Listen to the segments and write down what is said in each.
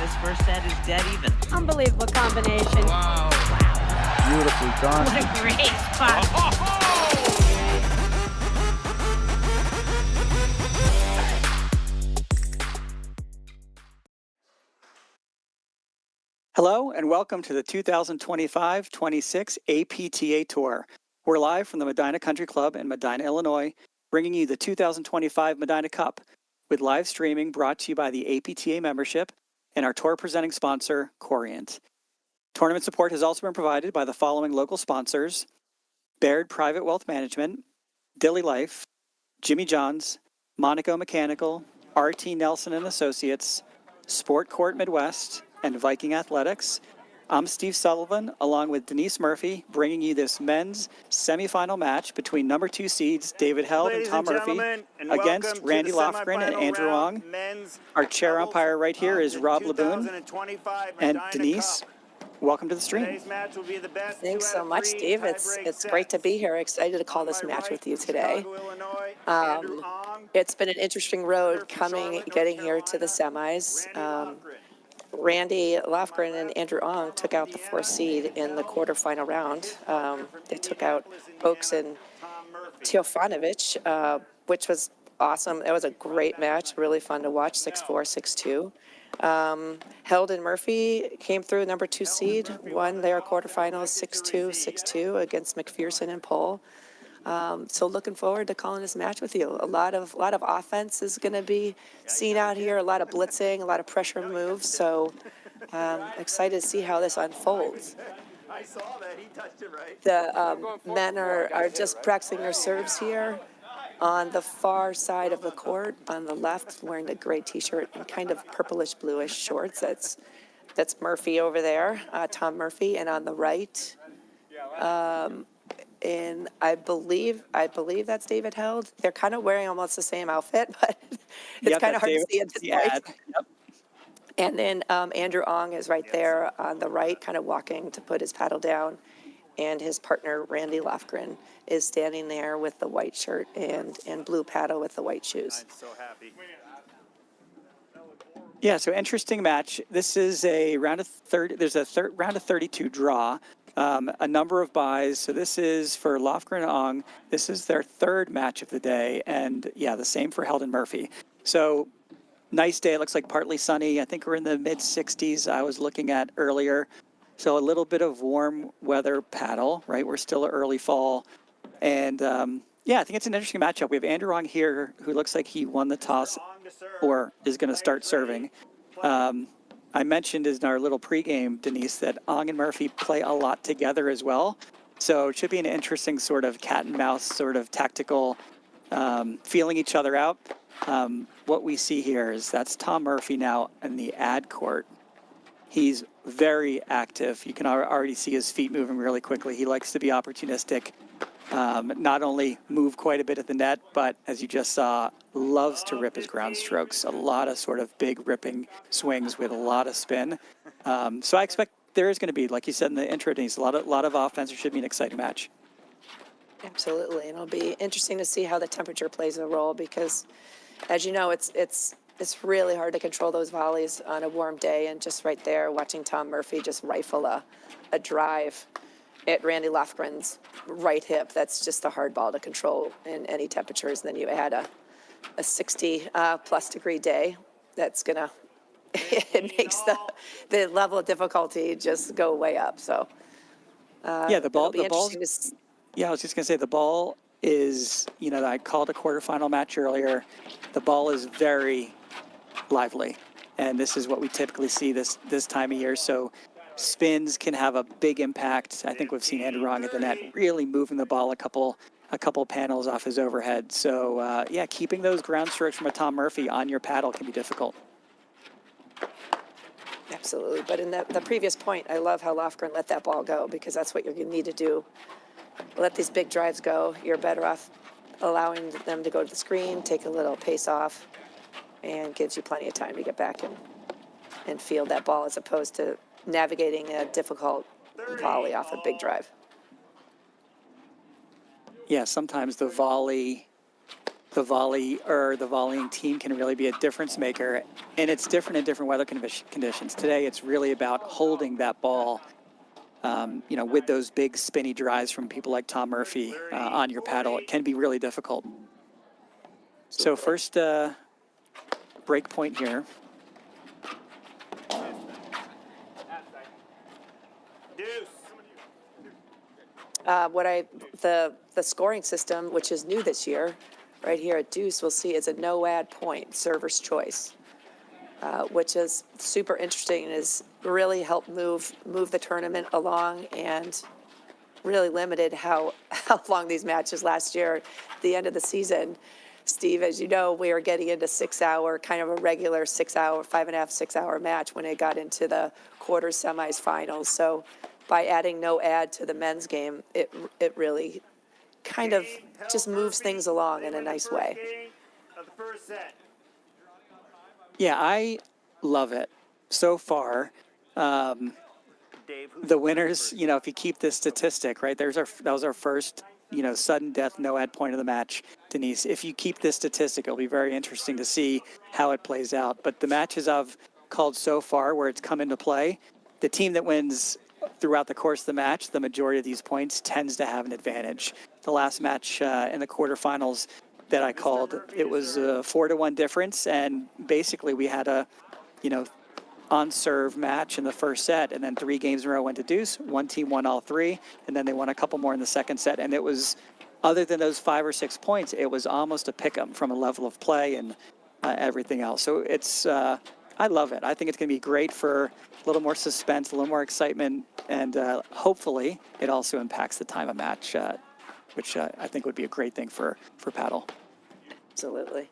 This first set is dead even. Unbelievable combination. Wow. Beautifully done. What a great spot. Hello and welcome to the 2025-26 APTA Tour. We're live from the Medinah Country Club in Medinah, Illinois, bringing you the 2025 Medinah Cup with live streaming brought to you by the APTA membership and our tour presenting sponsor, Corient. Tournament support has also been provided by the following local sponsors: Baird Private Wealth Management, Dilly Life, Jimmy John's, Monaco Mechanical, RT Nelson and Associates, Sport Court Midwest, and Viking Athletics. I'm Steve Sullivan, along with Denise Murphy, bringing you this men's semifinal match between number 2 seeds David Held and Tom Murphy against Randy Lofgren and Andrew Ong. Our chair umpire right here is Rob Laboon. And Denise, welcome to the stream. Thanks so much, Steve. It's great to be here. Excited to call this match with you today. It's been an interesting road getting here to the semis. Randy Lofgren and Andrew Ong took out the 4th seed in the quarterfinal round. They took out Oaks and Teofanovic, which was awesome. It was a great match, really fun to watch, 6-4, 6-2. Held and Murphy came through, number 2 seed, won their quarterfinals 6-2, 6-2 against McPherson and Pohl. So looking forward to calling this match with you. A lot of offense is going to be seen out here, a lot of blitzing, a lot of pressure moves. So excited to see how this unfolds. I saw that. He touched it right. The men are just practicing their serves here on the far side of the court. On the left, wearing a gray T-shirt and kind of purplish bluish shorts. That's Murphy over there, Tom Murphy, and on the right. And I believe that's David Held. They're kind of wearing almost the same outfit, but it's kind of hard to see at this point. Yep. And then Andrew Ong is right there on the right, kind of walking to put his paddle down. And his partner, Randy Lofgren, is standing there with the white shirt and blue paddle with the white shoes. I'm so happy. Yeah, so interesting match. This is a round of 30. There's a round of 32 draw. A number of buys. So this is for Lofgren and Ong. This is their 3rd match of the day. And yeah, the same for Held and Murphy. So nice day. It looks like partly sunny. I think we're in the mid 60s I was looking at earlier. So a little bit of warm weather paddle, right? We're still early fall. And yeah, I think it's an interesting matchup. We have Andrew Ong here, who looks like he won the toss or is going to start serving. I mentioned in our little pregame, Denise, that Ong and Murphy play a lot together as well. So it should be an interesting sort of cat and mouse sort of tactical feeling each other out. What we see here is that's Tom Murphy now in the ad court. He's very active. You can already see his feet moving really quickly. He likes to be opportunistic. Not only move quite a bit at the net, but as you just saw, loves to rip his ground strokes. A lot of sort of big ripping swings with a lot of spin. So I expect there is going to be, like you said in the intro, Denise, a lot of offense. It should be an exciting match. Absolutely, and it'll be interesting to see how the temperature plays a role because, as you know, it's really hard to control those volleys on a warm day. And just right there, watching Tom Murphy just rifle a drive at Randy Lofgren's right hip. That's just a hard ball to control in any temperatures. And then you add a 60 plus degree day. That's gonna, it makes the level of difficulty just go way up. So yeah, the ball. To... Yeah, I was just gonna say the ball is, you know, I called a quarterfinal match earlier. The ball is very lively, and this is what we typically see this time of year. So spins can have a big impact. I think we've seen Andrew Ong at the net really moving the ball a couple panels off his overhead. So yeah, keeping those ground strokes from a Tom Murphy on your paddle can be difficult. Absolutely, but in the previous point, I love how Lofgren let that ball go because that's what you're going to need to do. Let these big drives go. You're better off allowing them to go to the screen, take a little pace off, and gives you plenty of time to get back and field that ball as opposed to navigating a difficult volley off a big drive. Yeah, sometimes the volley the volleying team can really be a difference maker, and it's different in different weather conditions. Today, it's really about holding that ball, with those big spinny drives from people like Tom Murphy on your paddle. It can be really difficult. So first break point here. The scoring system, which is new this year, right here at Deuce, we'll see is a no-ad point, server's choice, which is super interesting and has really helped move the tournament along and really limited how long these matches last year. At the end of the season, Steve, as you know, we were getting into 6 hour, kind of a regular 6 hour, 5.5, 6 hour match when it got into the quarters, semis, finals. So by adding no ad to the men's game, it really kind of just moves things along in a nice way. Yeah, I love it so far. The winners, if you keep this statistic, right, that was our first, sudden death, no ad point of the match, Denise. If you keep this statistic, it'll be very interesting to see how it plays out. But the matches I've called so far where it's come into play, the team that wins throughout the course of the match, the majority of these points tends to have an advantage. The last match in the quarterfinals that I called, it was a 4-1 difference, and basically we had a, on-serve match in the first set, and then 3 games in a row went to deuce. One team won all 3, and then they won a couple more in the second set. And it was, other than those 5 or 6 points, it was almost a pick-em from a level of play and everything else. So it's, I love it. I think it's going to be great for a little more suspense, a little more excitement, and hopefully it also impacts the time of match, which I think would be a great thing for paddle. Absolutely.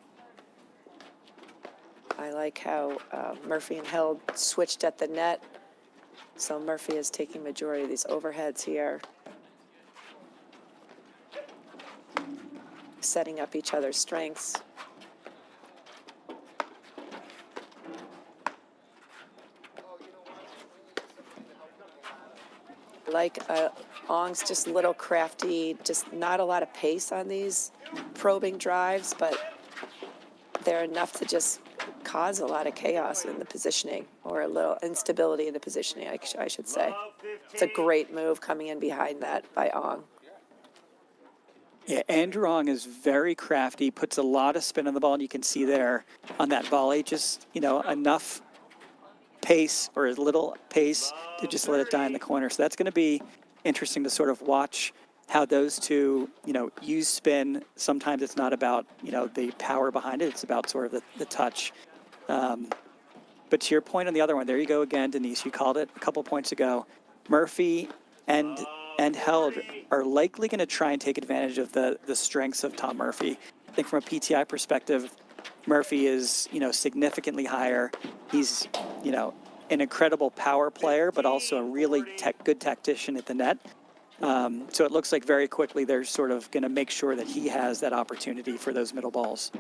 I like how Murphy and Held switched at the net. So Murphy is taking majority of these overheads here, setting up each other's strengths. Like Ong's just a little crafty, just not a lot of pace on these probing drives, but they're enough to just cause a lot of chaos in the positioning, or a little instability in the positioning, I should say. It's a great move coming in behind that by Ong. Yeah, Andrew Ong is very crafty, puts a lot of spin on the ball, and you can see there on that volley, just, enough pace or as little pace to just let it die in the corner. So that's going to be interesting to sort of watch how those two, use spin. Sometimes it's not about, the power behind it. It's about sort of the touch. But to your point on the other one, there you go again, Denise. You called it a couple points ago. Murphy and Held are likely going to try and take advantage of the strengths of Tom Murphy. I think from a PTI perspective, Murphy is, significantly higher. He's, an incredible power player, but also a really good tactician at the net. So it looks like very quickly they're sort of going to make sure that he has that opportunity for those middle balls.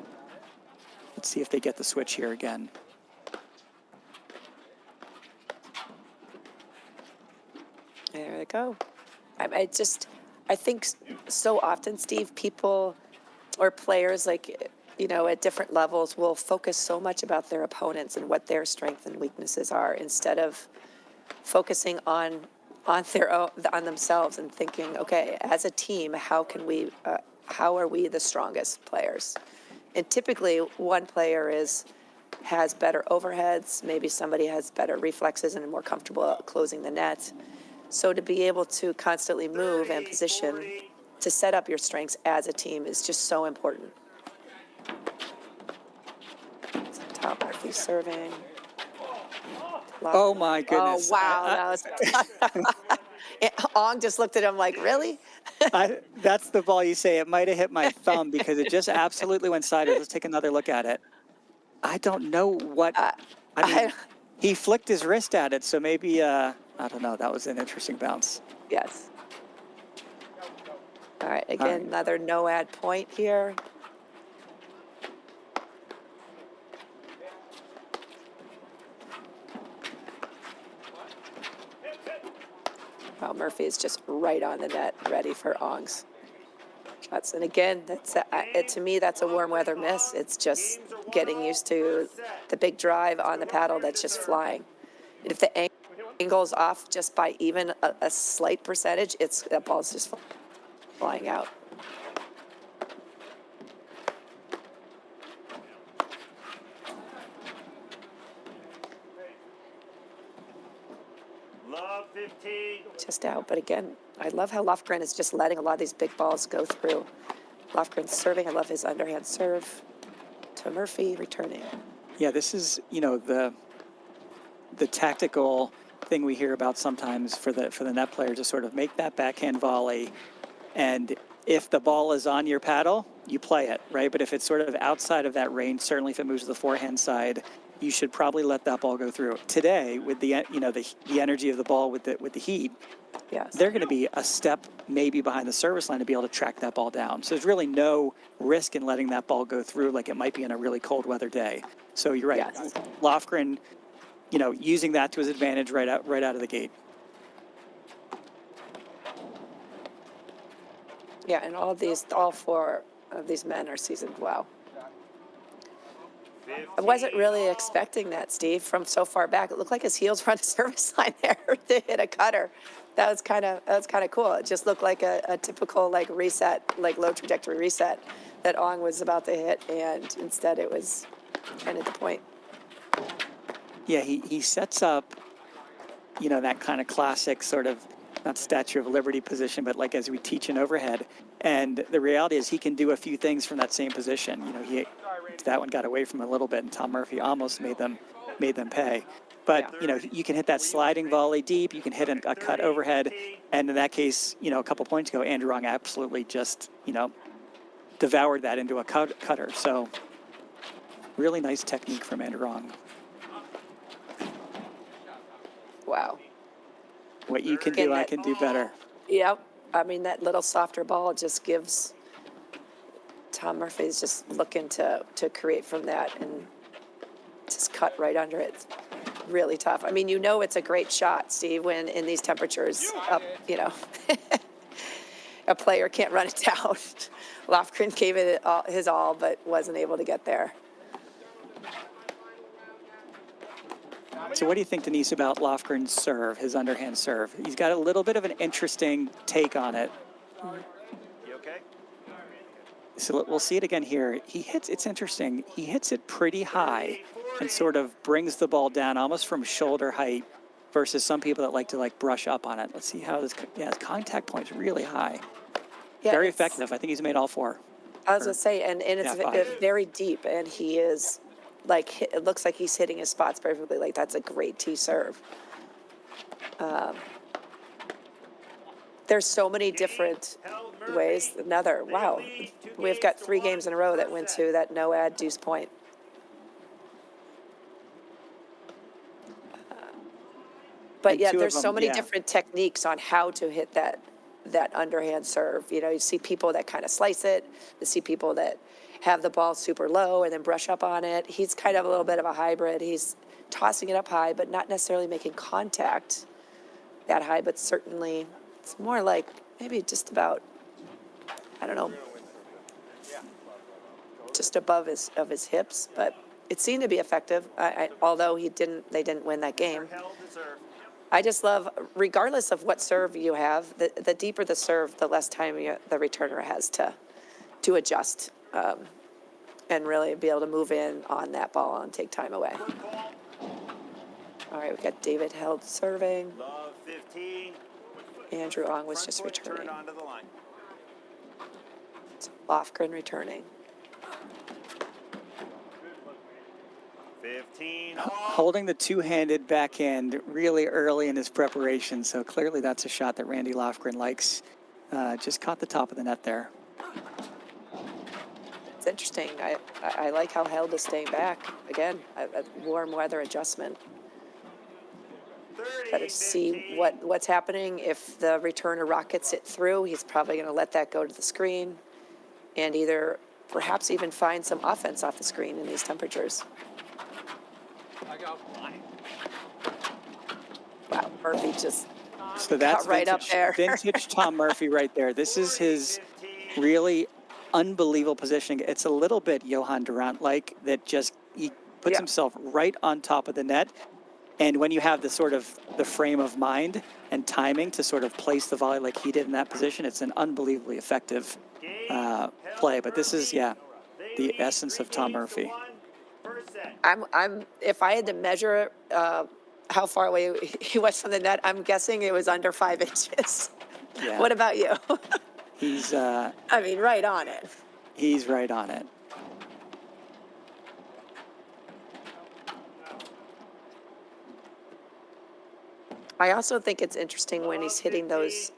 Let's see if they get the switch here again. There they go. I think so often, Steve, people or players at different levels will focus so much about their opponents and what their strengths and weaknesses are, instead of focusing on themselves and thinking, okay, as a team, how are we the strongest players? And typically one player has better overheads, maybe somebody has better reflexes and more comfortable closing the net. So to be able to constantly move and position to set up your strengths as a team is just so important. Top Murphy serving. Oh my goodness. Oh, wow. That was Ong just looked at him like, really? That's the ball you say. It might have hit my thumb because it just absolutely went sideways. Let's take another look at it. I don't know what, he flicked his wrist at it, so maybe, I don't know, that was an interesting bounce. Yes. All right, again, another no ad point here. Wow, Murphy is just right on the net, ready for Ong's shots. And again, to me, that's a warm weather miss. It's just getting used to the big drive on the paddle that's just flying. If the angle's off just by even a slight percentage, that ball's just flying out. Love 15. Just out. But again, I love how Lofgren is just letting a lot of these big balls go through. Lofgren's serving. I love his underhand serve to Murphy, returning. Yeah, this is, you know, the tactical thing we hear about sometimes for the net player to sort of make that backhand volley, and if the ball is on your paddle, you play it, right? But if it's sort of outside of that range, certainly if it moves to the forehand side, you should probably let that ball go through. Today, with the energy of the ball with the heat, Yes. they're going to be a step maybe behind the service line to be able to track that ball down. So there's really no risk in letting that ball go through like it might be in a really cold weather day. So you're right. Yes. Lofgren, you know, using that to his advantage right out of the gate. Yeah, and all four of these men are seasoned well. I wasn't really expecting that, Steve, from so far back. It looked like his heels were on the service line there to hit a cutter. That was kind of cool. It just looked like a typical like reset, like low trajectory reset that Ong was about to hit, and instead it was kind of the point. Yeah, he sets up, you know, that kind of classic sort of, not Statue of Liberty position, but like as we teach in overhead. And the reality is he can do a few things from that same position. You know, that one got away from him a little bit, and Tom Murphy almost made them pay. But, you know, you can hit that sliding volley deep, you can hit a cut overhead, and in that case, you know, a couple points ago, Andrew Ong absolutely just, you know, devoured that into a cutter. So really nice technique from Andrew Ong. Wow. What you can do, I can do better. Yep. I mean, that little softer ball just gives Tom Murphy's just looking to create from that and just cut right under it. It's really tough. I mean, you know, it's a great shot, Steve, when in these temperatures up, you know, a player can't run it down. Lofgren gave it his all, but wasn't able to get there. So what do you think, Denise, about Lofgren's serve, his underhand serve? He's got a little bit of an interesting take on it. You okay? So we'll see it again here. It's interesting. He hits it pretty high and sort of brings the ball down almost from shoulder height versus some people that like to brush up on it. Let's see how his contact point's really high. Yeah, Very effective. I think he's made all four. I was going to say, and it's very deep, and he is, like, it looks like he's hitting his spots perfectly. Like, that's a great tee serve. There's so many different ways. Wow. We've got 3 games in a row that went to that no-ad deuce point. But yeah, there's so many different techniques on how to hit that underhand serve. You know, you see people that kind of slice it. You see people that have the ball super low and then brush up on it. He's kind of a little bit of a hybrid. He's tossing it up high, but not necessarily making contact that high, but certainly it's more like maybe just about, I don't know, just above his hips, but it seemed to be effective. Although they didn't win that game. I just love, regardless of what serve you have, the deeper the serve, the less time the returner has to adjust and really be able to move in on that ball and take time away. All right, we got David Held serving. Love 15. Andrew Ong was just Front foot, returning. turn onto the line. Lofgren returning. 15. Holding the two-handed backhand really early in his preparation, so clearly that's a shot that Randy Lofgren likes. Just caught the top of the net there. It's interesting. I like how Held is staying back. Again, a warm weather adjustment. 30, Got to see what's happening. If the returner rockets it through, he's probably going to let that go to the screen and either perhaps even find some offense off the screen in these temperatures. Wow, Murphy just So that's got right up there. Vintage Tom Murphy right there. This is really unbelievable positioning. It's a little bit Johan Durant-like, that just he puts Yeah. himself right on top of the net. And when you have the sort of the frame of mind and timing to sort of place the volley like he did in that position, it's an unbelievably effective play. But this is, yeah, the essence of Tom Murphy. If I had to measure how far away he was from the net, I'm guessing it was under 5 inches. Yeah. What about you? He's I mean, right on it. he's right on it. I also think it's interesting when he's hitting those,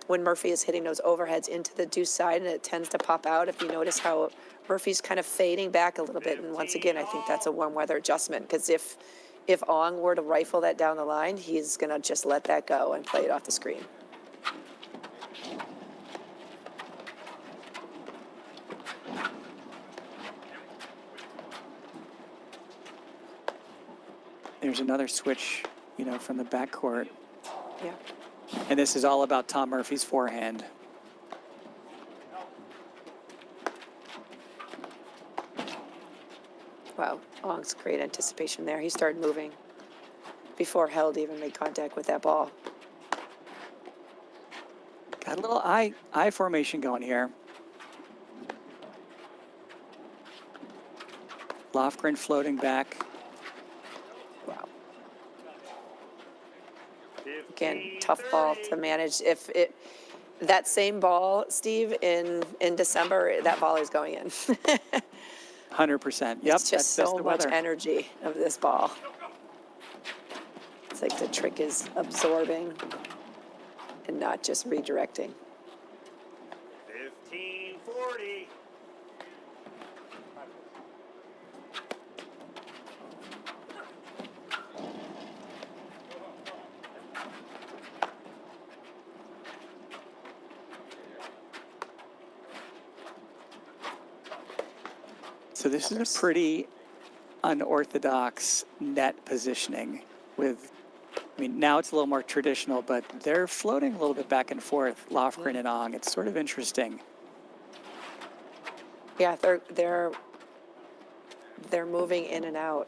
when Murphy is hitting those overheads into the deuce side, and it tends to pop out. If you notice how Murphy's kind of fading back a little bit, and once again, I think that's a warm weather adjustment, because if Ong were to rifle that down the line, he's going to just let that go and play it off the screen. There's another switch, you know, from the backcourt. Yeah. And this is all about Tom Murphy's forehand. Wow, Ong's great anticipation there. He started moving before Held even made contact with that ball. Got a little eye formation going here. Lofgren floating back. Wow. Again, tough ball to manage. If that same ball, Steve, in December, that ball is going in. 100%. Yep. It's just that's so the much weather. energy of this ball. It's like the trick is absorbing and not just redirecting. 15-40. So this is a pretty unorthodox net positioning with, I mean, now it's a little more traditional, but they're floating a little bit back and forth, Lofgren and Ong. It's sort of interesting. Yeah, they're moving in and out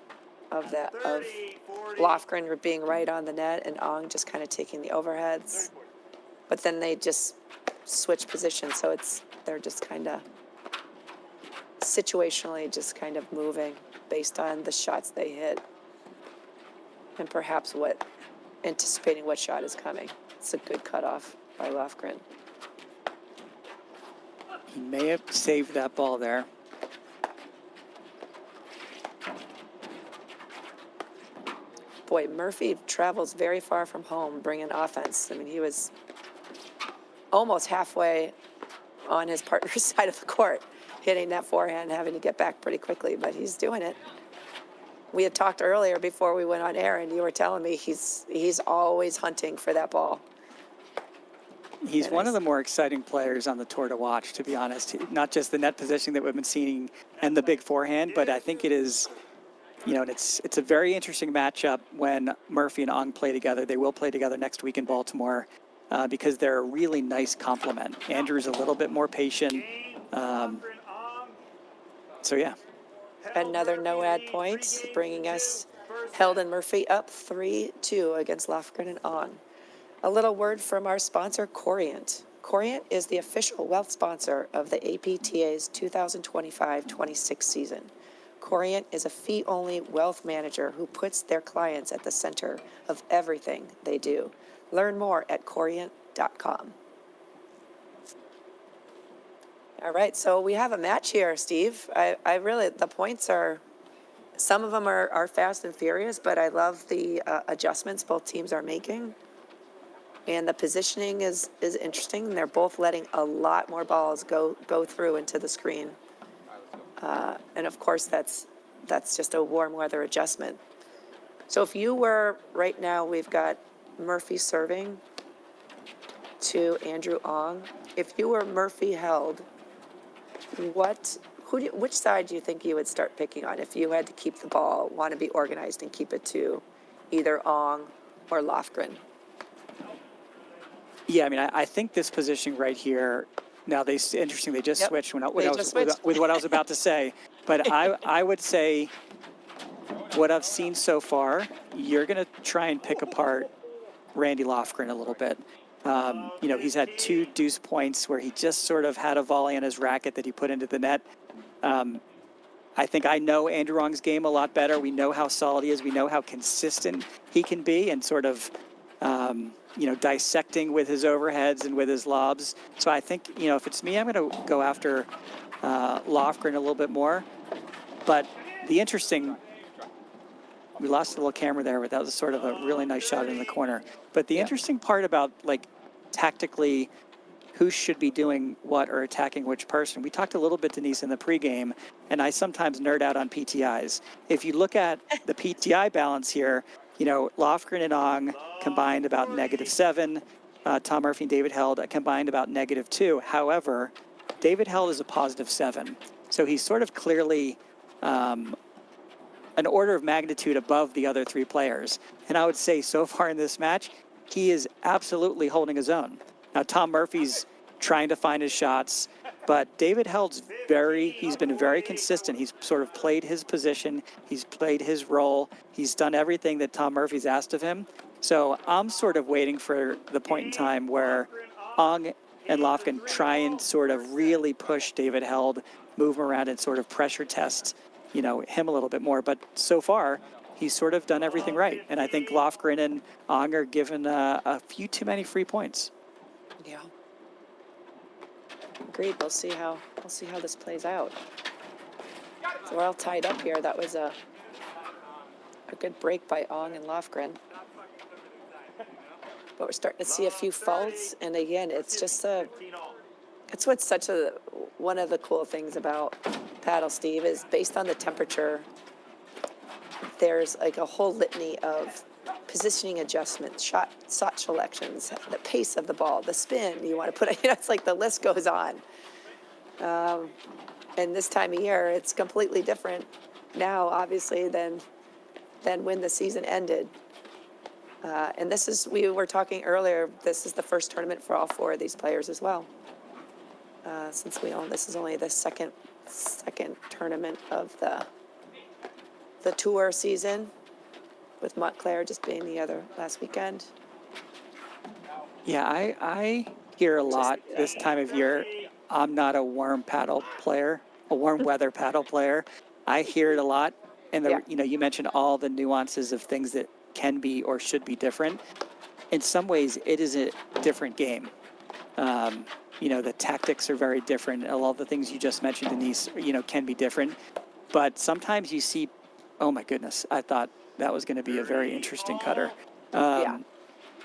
of that, of 30-40. Lofgren being right on the net and Ong just kind of taking the overheads. But then they just switch positions, so they're just kind of situationally just kind of moving based on the shots they hit and perhaps anticipating what shot is coming. It's a good cutoff by Lofgren. He may have saved that ball there. Boy, Murphy travels very far from home bringing offense. I mean, he was almost halfway on his partner's side of the court, hitting that forehand, having to get back pretty quickly, but he's doing it. We had talked earlier before we went on air, and you were telling me he's always hunting for that ball. He's Very one nice. of the more exciting players on the tour to watch, to be honest. Not just the net positioning that we've been seeing and the big forehand, but I think it is, you know, and it's a very interesting matchup when Murphy and Ong play together. They will play together next week in Baltimore because they're a really nice complement. Andrew's a little bit more patient. So, yeah. Another no-ad point, bringing us Held and Murphy up 3-2 against Lofgren and Ong. A little word from our sponsor, Corient. Corient is the official wealth sponsor of the APTA's 2025-26 season. Corient is a fee-only wealth manager who puts their clients at the center of everything they do. Learn more at corient.com. All right, so we have a match here, Steve. I really, the points are, some of them are fast and furious, but I love the adjustments both teams are making. And the positioning is interesting. They're both letting a lot more balls go through into the screen. And of course, that's just a warm weather adjustment. So if you were, right now, we've got Murphy serving to Andrew Ong. If you were Murphy Held, which side do you think you would start picking on if you had to keep the ball, want to be organized and keep it to either Ong or Lofgren? Yeah, I mean, I think this position right here Now interesting. They just Yep, switched they just switched. with what I was about to say. But I would say what I've seen so far, you're going to try and pick apart Randy Lofgren a little bit. You know, he's had 2 deuce points where he just sort of had a volley on his racket that he put into the net. I think I know Andrew Ong's game a lot better. We know how solid he is. We know how consistent he can be and sort of, you know, dissecting with his overheads and with his lobs. So I think, you know, if it's me, I'm going to go after Lofgren a little bit more. But the interesting, we lost a little camera there, but that was sort of a really nice shot in the corner. But the interesting part about, like, tactically who should be doing what or attacking which person, we talked a little bit, Denise, in the pregame, and I sometimes nerd out on PTIs. If you look at the PTI balance here, you know, Lofgren and Ong combined about -7. Tom Murphy and David Held combined about -2. However, David Held is a +7. So he's sort of clearly an order of magnitude above the other 3 players. And I would say so far in this match, he is absolutely holding his own. Now, Tom Murphy's trying to find his shots, but David Held's he's been very consistent. He's sort of played his position. He's played his role. He's done everything that Tom Murphy's asked of him. So I'm sort of waiting for the point in time where Ong and Lofgren try and sort of really push David Held, move him around and sort of pressure test, you know, him a little bit more. But so far, he's sort of done everything right. And I think Lofgren and Ong are given a few too many free points. Yeah. Agreed. We'll see how this plays out. So we're all tied up here. That was a good break by Ong and Lofgren. But we're starting to see a few faults, and again, it's just it's what's one of the cool things about paddle, Steve, is based on the temperature. There's like a whole litany of positioning adjustments, shot selections, the pace of the ball, the spin you want to put. You know, it's like the list goes on. And this time of year, it's completely different now, obviously, than when the season ended. And we were talking earlier, this is the first tournament for all 4 of these players as well. Since this is only the second tournament of the tour season, with Montclair just being the other last weekend. Yeah, I hear a lot this time of year. I'm not a warm weather paddle player. I hear it a lot. And, you know, you mentioned all the nuances of things that can be or should be different. In some ways, it is a different game. You know, the tactics are very different. All the things you just mentioned, Denise, you know, can be different. But sometimes you see, oh my goodness, I thought that was going to be a very interesting cutter.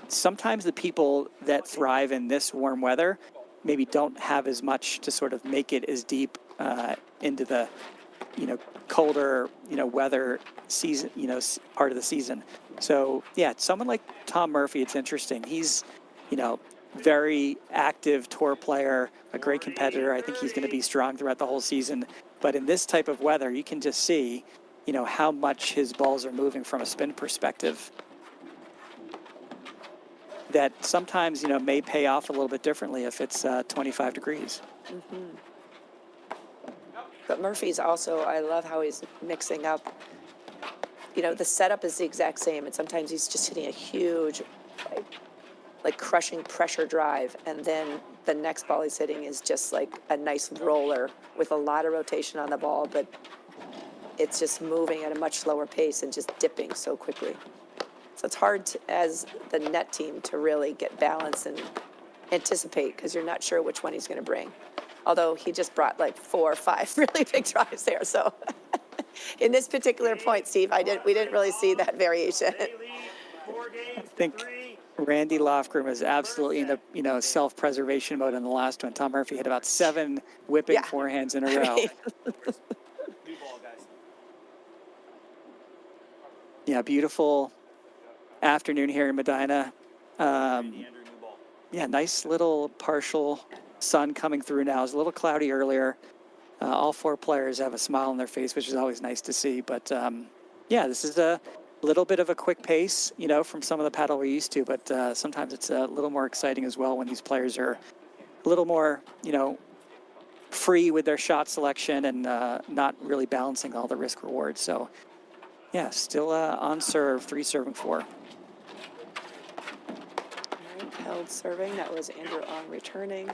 Sometimes the people that thrive in this warm weather maybe don't have as much to sort of make it as deep into the, you know, colder, you know, weather season, you know, part of the season. So yeah, someone like Tom Murphy, it's interesting. He's, you know, very active tour player, a great competitor. I think he's going to be strong throughout the whole season. But in this type of weather, you can just see, you know, how much his balls are moving from a spin perspective. That sometimes, you know, may pay off a little bit differently if it's 25 degrees. Mm-hmm. But Murphy's also, I love how he's mixing up. You know, the setup is the exact same, and sometimes he's just hitting a huge, like crushing pressure drive, and then the next ball he's hitting is just like a nice roller with a lot of rotation on the ball, but it's just moving at a much slower pace and just dipping so quickly. So it's hard as the net team to really get balance and anticipate, because you're not sure which one he's going to bring. Although he just brought like 4 or 5 really big drives there. So in this particular point, Steve, we didn't really see that variation. I think Randy Lofgren was absolutely in the, you know, self-preservation mode in the last one. Tom Murphy had about 7 whipping forehands in a row. Yeah, beautiful afternoon here in Medina. Yeah, nice little partial sun coming through now. It was a little cloudy earlier. All 4 players have a smile on their face, which is always nice to see. But yeah, this is a little bit of a quick pace, you know, from some of the paddle we're used to. But sometimes it's a little more exciting as well when these players are a little more, free with their shot selection and not really balancing all the risk reward. So, yeah, still on serve, 3 serving 4. All right, held serving. That was Andrew Ong returning.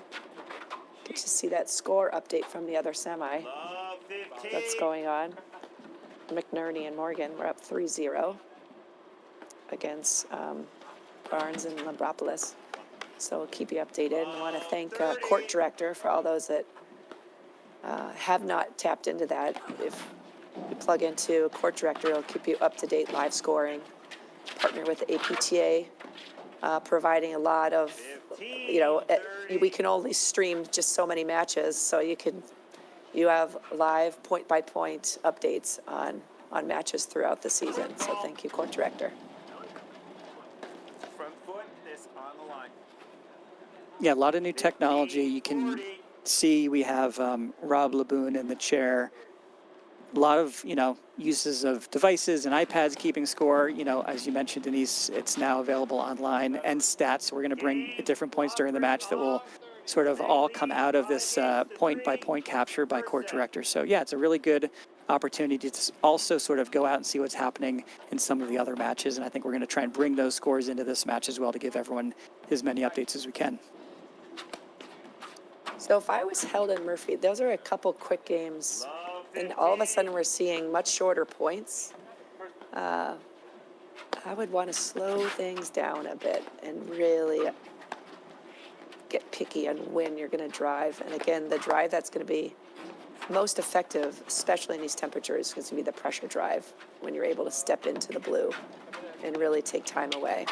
Get to see that score update from the other semi Love 15. that's going on. McNerney and Morgan were up 3-0 against Barnes and Lambropoulos. So we'll keep you updated. And I want to thank Court Director for all those that have not tapped into that. If you plug into Court Director, it'll keep you up to date live scoring. Partner with the APTA, providing a lot of, we can only stream just so many matches, so you have live point-by-point updates on matches throughout the season. So thank you, Court Director. Front foot is on the line. Yeah, a lot of new technology. You can see we have Rob Laboon in the chair. A lot of, uses of devices and iPads keeping score. As you mentioned, Denise, it's now available online, and stats. We're going to bring at different points during the match that will sort of all come out of this point-by-point capture by Court Director. So, yeah, it's a really good opportunity to also sort of go out and see what's happening in some of the other matches. And I think we're going to try and bring those scores into this match as well to give everyone as many updates as we can. So if I was held in Murphy, those are a couple quick games, and all of a sudden we're seeing much shorter points. I would want to slow things down a bit and really get picky on when you're going to drive. And again, the drive that's going to be most effective, especially in these temperatures, is going to be the pressure drive when you're able to step into the blue and really take time away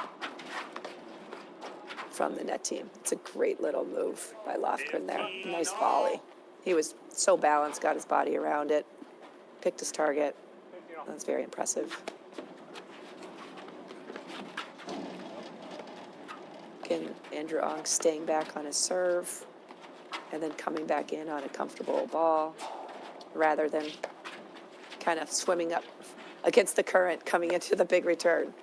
from the net team. It's a great little move by Lofgren there. Nice volley. He was so balanced, got his body around it, picked his target. That's very impressive. Again, Andrew Ong staying back on his serve and then coming back in on a comfortable ball rather than kind of swimming up against the current coming into the big return.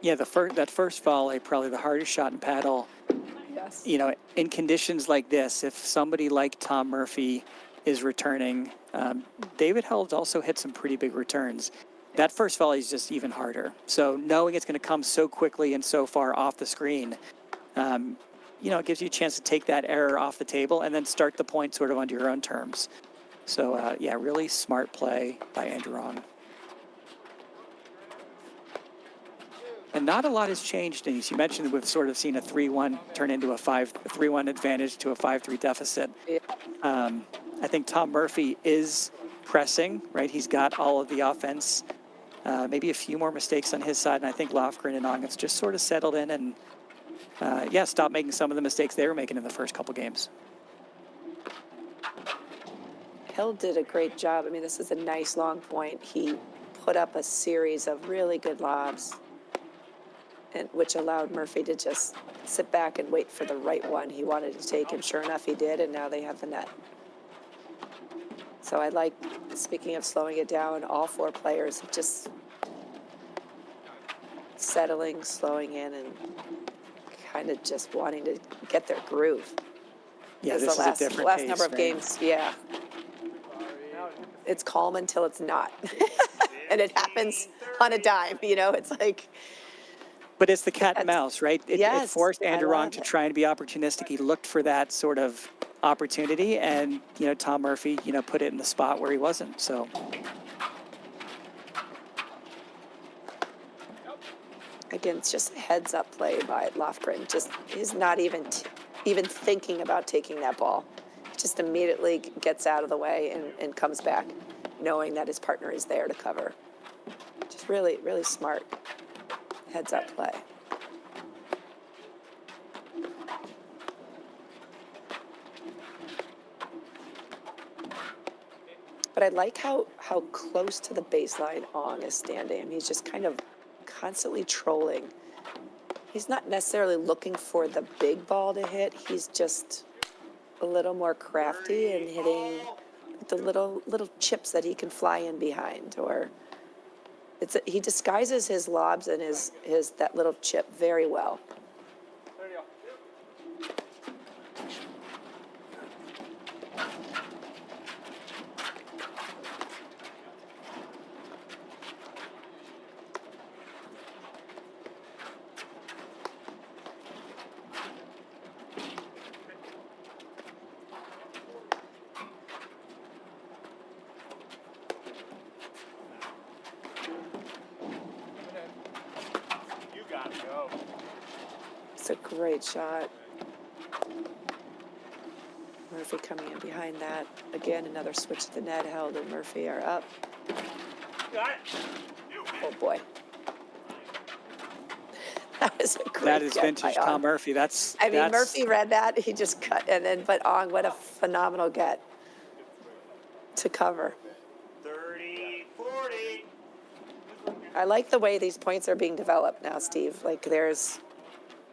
Yeah, that first volley, probably the hardest shot in paddle. Yes. In conditions like this, if somebody like Tom Murphy is returning, David Held's also hit some pretty big returns. That first volley is just even harder. So knowing it's going to come so quickly and so far off the screen, it gives you a chance to take that error off the table and then start the point sort of on your own terms. So, yeah, really smart play by Andrew Ong. And not a lot has changed, Denise. You mentioned that we've sort of seen a 3-1 turn into a 3-1 advantage to a 5-3 deficit. Yeah. I think Tom Murphy is pressing, right? He's got all of the offense, maybe a few more mistakes on his side, and I think Lofgren and Ong have just sort of settled in and, stop making some of the mistakes they were making in the first couple games. Hill did a great job. I mean, this is a nice long point. He put up a series of really good lobs, which allowed Murphy to just sit back and wait for the right one he wanted to take, and sure enough, he did, and now they have the net. So I like, speaking of slowing it down, all 4 players just settling, slowing in, and kind of just wanting to get their groove. Yeah, Because this is a different the last pace, number of right? games, yeah. It's calm until it's not. And it happens on a dime, it's like. But it's the cat and mouse, right? It Yes, forced I Andrew Ong love to it. try and be opportunistic. He looked for that sort of opportunity, and, Tom Murphy, put it in the spot where he wasn't. So, Again, it's just a heads-up play by Lofgren. Just he's not even thinking about taking that ball. Just immediately gets out of the way and comes back, knowing that his partner is there to cover. Just really, really smart heads-up play. But I like how close to the baseline Ong is standing. I mean, he's just kind of constantly trolling. He's not necessarily looking for the big ball to hit. He's just a little more crafty and hitting the little chips that he can fly in behind. Or he disguises his lobs and his that little chip very well. That's a great shot. Murphy coming in behind that. Again, another switch to the net. Held and Murphy are up. Got it. Oh boy. That was a great That is get vintage by Tom Ong. Murphy. I mean, Murphy read that. He just cut, and then, but Ong, what a phenomenal get to cover. 30, 40. I like the way these points are being developed now, Steve. Like there's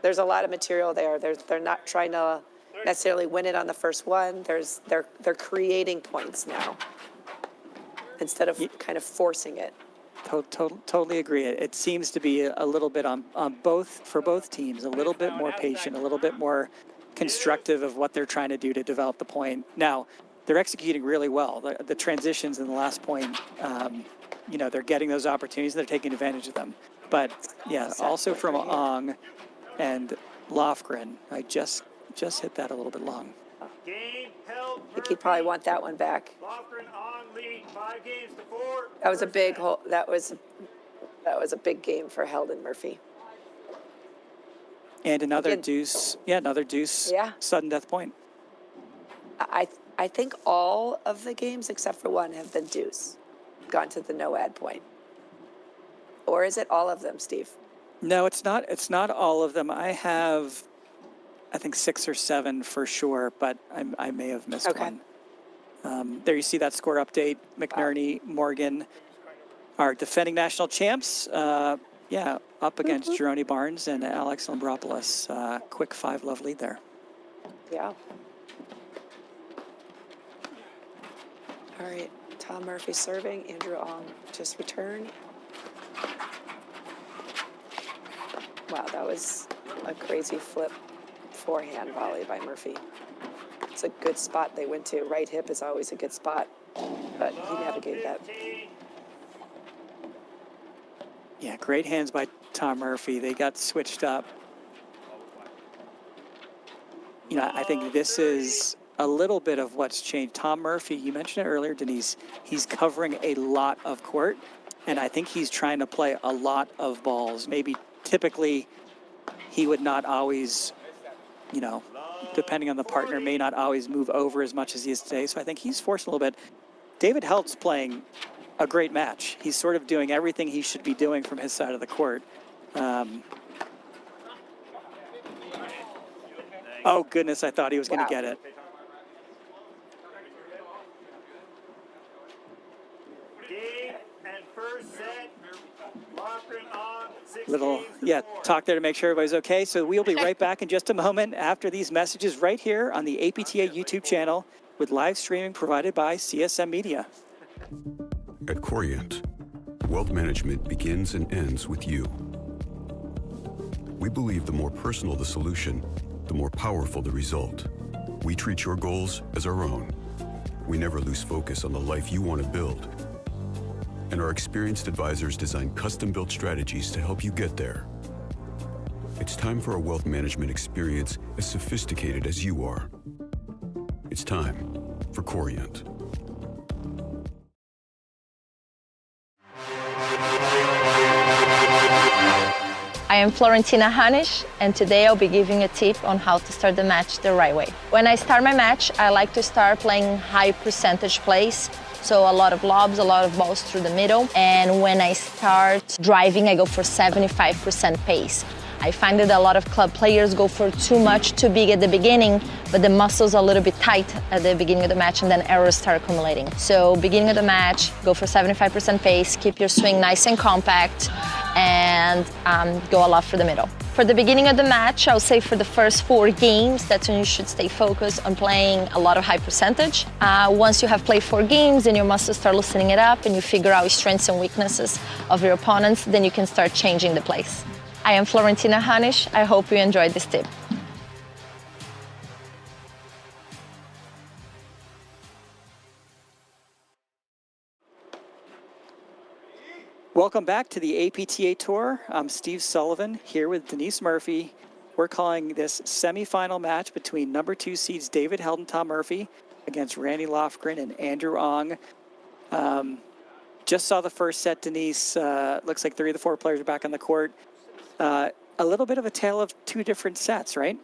a lot of material there. They're not trying to necessarily win it on the first one. They're creating points now instead of kind of forcing it. Totally agree. It seems to be a little bit on both teams, a little bit more patient, a little bit more constructive of what they're trying to do to develop the point. Now, they're executing really well. The transitions in the last point, they're getting those opportunities and they're taking advantage of them. But yeah, also from Ong and Lofgren, I just hit that a little bit long. Game held. I think he'd probably want that one back. Lofgren on lead, 5 games to 4. That was a First big set. hole. That was a big game for Heldon Murphy. And another Again- deuce. Yeah. Sudden death point. I think all of the games except for one have been deuce, gone to the no ad point. Or is it all of them, Steve? No, it's not. It's not all of them. I have, I think 6 or 7 for sure, but I may have missed Okay. one. There you see that score update. McNerney, Morgan, our defending national champs. Up against Jeroni Barnes and Alex Lambropoulos. Quick 5-love lead there. Yeah. All right, Tom Murphy serving. Andrew Ong just returned. Wow, that was a crazy flip forehand volley by Murphy. It's a good spot they went to. Right hip is always a good spot, but he navigated that. 15. Yeah, great hands by Tom Murphy. They got switched up. I think this is a little bit of what's changed. Tom Murphy, you mentioned it earlier, Denise, he's covering a lot of court, and I think he's trying to play a lot of balls. Maybe typically he would not always, depending on the partner, may not always move over as much as he is today. So I think he's forced a little bit. David Helt's playing a great match. He's sort of doing everything he should be doing from his side of the court. Oh, goodness, I thought he was going to Wow. get it. Game and first set. Lofgren on 6 Little, games to yeah, 4. talk there to make sure everybody's okay. So we'll be right back in just a moment after these messages right here on the APTA YouTube channel with live streaming provided by CSM Media. At Corient, wealth management begins and ends with you. We believe the more personal the solution, the more powerful the result. We treat your goals as our own. We never lose focus on the life you want to build. And our experienced advisors design custom-built strategies to help you get there. It's time for a wealth management experience as sophisticated as you are. It's time for Corient. I am Florentina Hanisch, and today I'll be giving a tip on how to start the match the right way. When I start my match, I like to start playing high percentage plays, so a lot of lobs, a lot of balls through the middle, and when I start driving, I go for 75% pace. I find that a lot of club players go for too much, too big at the beginning, but the muscles are a little bit tight at the beginning of the match and then errors start accumulating. So beginning of the match, go for 75% pace, keep your swing nice and compact, and go a lot for the middle. For the beginning of the match, I would say for the first 4 games, that's when you should stay focused on playing a lot of high percentage. Once you have played 4 games and your muscles start loosening it up and you figure out strengths and weaknesses of your opponents, then you can start changing the plays. I am Florentina Hanisch. I hope you enjoyed this tip. Welcome back to the APTA Tour. I'm Steve Sullivan here with Denise Murphy. We're calling this semifinal match between number 2 seeds David Held and Tom Murphy against Randy Lofgren and Andrew Ong. Just saw the first set, Denise. Looks like 3 of the 4 players are back on the court. a little bit of a tale of two different sets, right?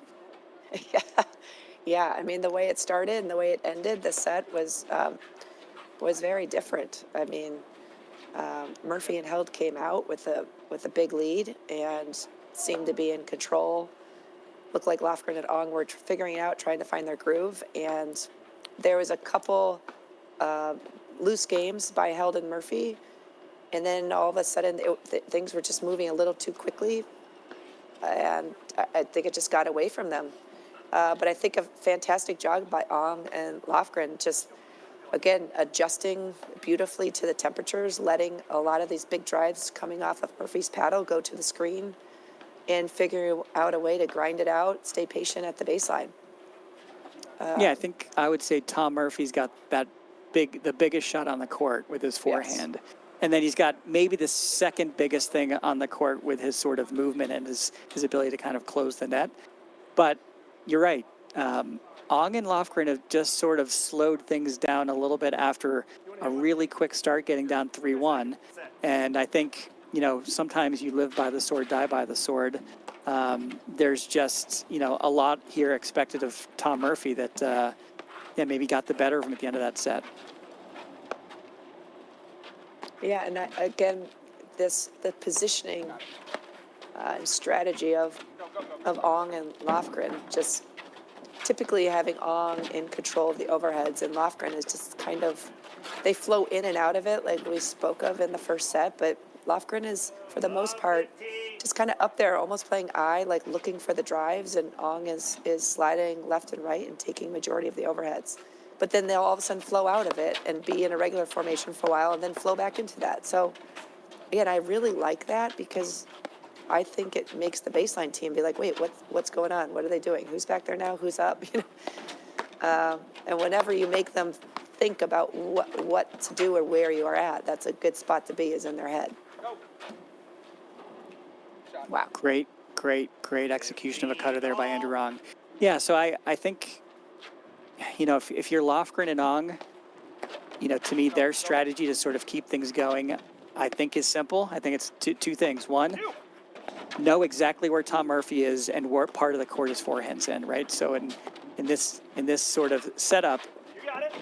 Yeah, I mean, the way it started and the way it ended, the set was very different. I mean, Murphy and Held came out with a big lead and seemed to be in control. Looked like Lofgren and Ong were figuring it out, trying to find their groove, and there was a couple loose games by Held and Murphy, and then all of a sudden things were just moving a little too quickly, and I think it just got away from them. But I think a fantastic job by Ong and Lofgren, just again adjusting beautifully to the temperatures, letting a lot of these big drives coming off of Murphy's paddle go to the screen, and figuring out a way to grind it out, stay patient at the baseline. Yeah, I think I would say Tom Murphy's got the biggest shot on the court with his forehand. Yes. And then he's got maybe the second biggest thing on the court with his sort of movement and his ability to kind of close the net. But you're right. Ong and Lofgren have just sort of slowed things down a little bit after a really quick start, getting down 3-1. And I think, sometimes you live by the sword, die by the sword. There's just, a lot here expected of Tom Murphy that maybe got the better of him at the end of that set. Yeah, and again, the positioning and strategy of Ong and Lofgren, just typically having Ong in control of the overheads, and Lofgren is just kind of, they flow in and out of it like we spoke of in the first set, but Lofgren is, for the most part, just kind of up there, almost playing eye, like looking for the drives, and Ong is sliding left and right and taking majority of the overheads. But then they'll all of a sudden flow out of it and be in a regular formation for a while and then flow back into that. So, again, I really like that because I think it makes the baseline team be like, wait, what's going on? What are they doing? Who's back there now? Who's up? And whenever you make them think about what to do or where you are at, that's a good spot to be, is in their head. Wow. Great execution of a cutter there by Andrew Ong. Yeah, so I think, if you're Lofgren and Ong, to me, their strategy to sort of keep things going, I think is simple. I think it's two things. One, know exactly where Tom Murphy is and what part of the court his forehand's in, right? So in this sort of setup,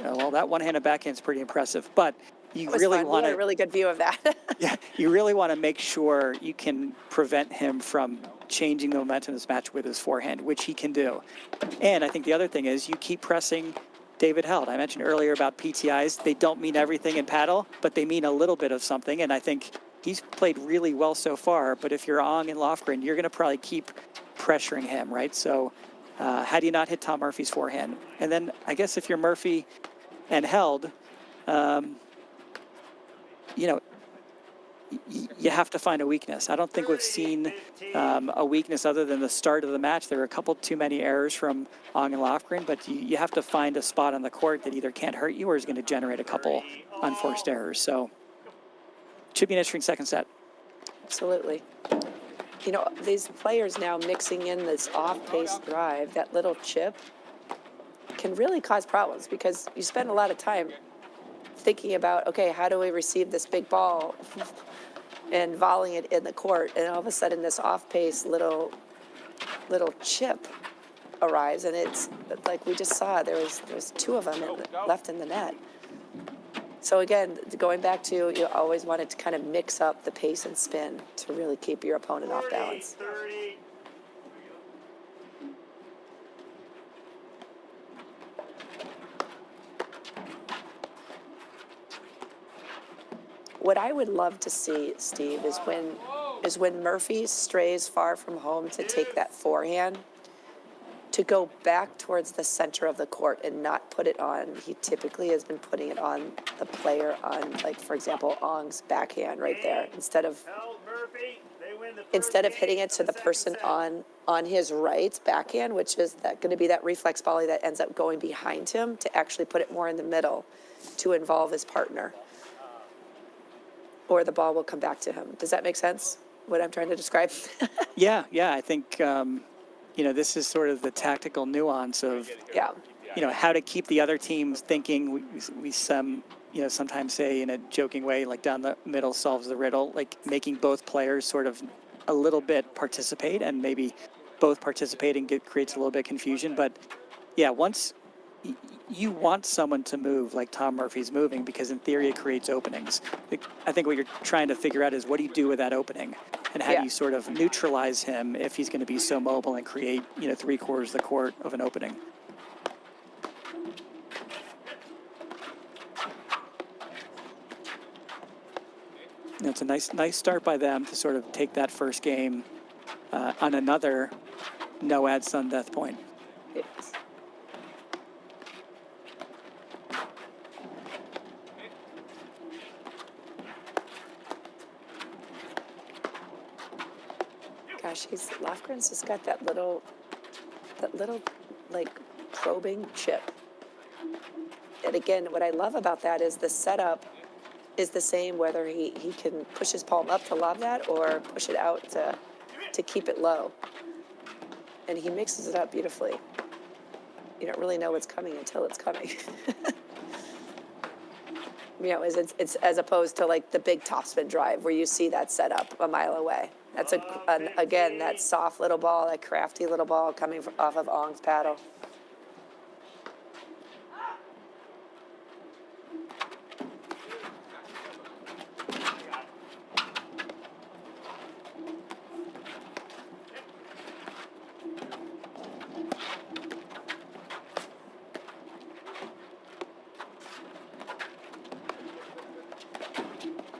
well, that one-handed backhand's pretty impressive, but you really want a really good view of that. Yeah, you really want to make sure you can prevent him from changing the momentum of this match with his forehand, which he can do. And I think the other thing is you keep pressing David Held. I mentioned earlier about PTIs. They don't mean everything in paddle, but they mean a little bit of something. And I think he's played really well so far. But if you're Ong and Lofgren, you're going to probably keep pressuring him, right? So how do you not hit Tom Murphy's forehand? And then I guess if you're Murphy and Held, you have to find a weakness. I don't think we've seen a weakness other than the start of the match. There were a couple too many errors from Ong and Lofgren, but you have to find a spot on the court that either can't hurt you or is going to generate a couple unforced errors. So it should be an interesting second set. Absolutely. These players now mixing in this off-pace drive, that little chip, can really cause problems because you spend a lot of time thinking about, okay, how do we receive this big ball and volleying it in the court, and all of a sudden this off-pace little chip arrives, and it's like we just saw, there's two of them left in the net. So again, going back to, you always wanted to kind of mix up the pace and spin to really keep your opponent off balance. 30. What I would love to see, Steve, is when Murphy strays far from home to take that forehand, to go back towards the center of the court and not put it on. He typically has been putting it on the player on, like, for example, Ong's backhand right there, instead of hitting it to the person on his right backhand, which is going to be that reflex volley that ends up going behind him, to actually put it more in the middle to involve his partner. Or the ball will come back to him. Does that make sense, what I'm trying to describe? Yeah, I think, this is sort of the tactical nuance of, how to keep the other team thinking. We sometimes say in a joking way, like down the middle solves the riddle, like making both players sort of a little bit participate, and maybe both participating creates a little bit of confusion. But yeah, once you want someone to move like Tom Murphy's moving, because in theory it creates openings. I think what you're trying to figure out is what do you do with that opening, and how do you sort of neutralize him if he's going to be so mobile and create 3/4 of the court of an opening. It's a nice start by them to sort of take that first game on another no ad sudden death point. Yes. Gosh, Lofgren's just got that little like probing chip. And again, what I love about that is the setup is the same whether he can push his palm up to lob that or push it out to keep it low. And he mixes it up beautifully. You don't really know what's coming until it's coming. It's as opposed to like the big topspin drive where you see that setup a mile away. That's again, that soft little ball, that crafty little ball coming off of Ong's paddle.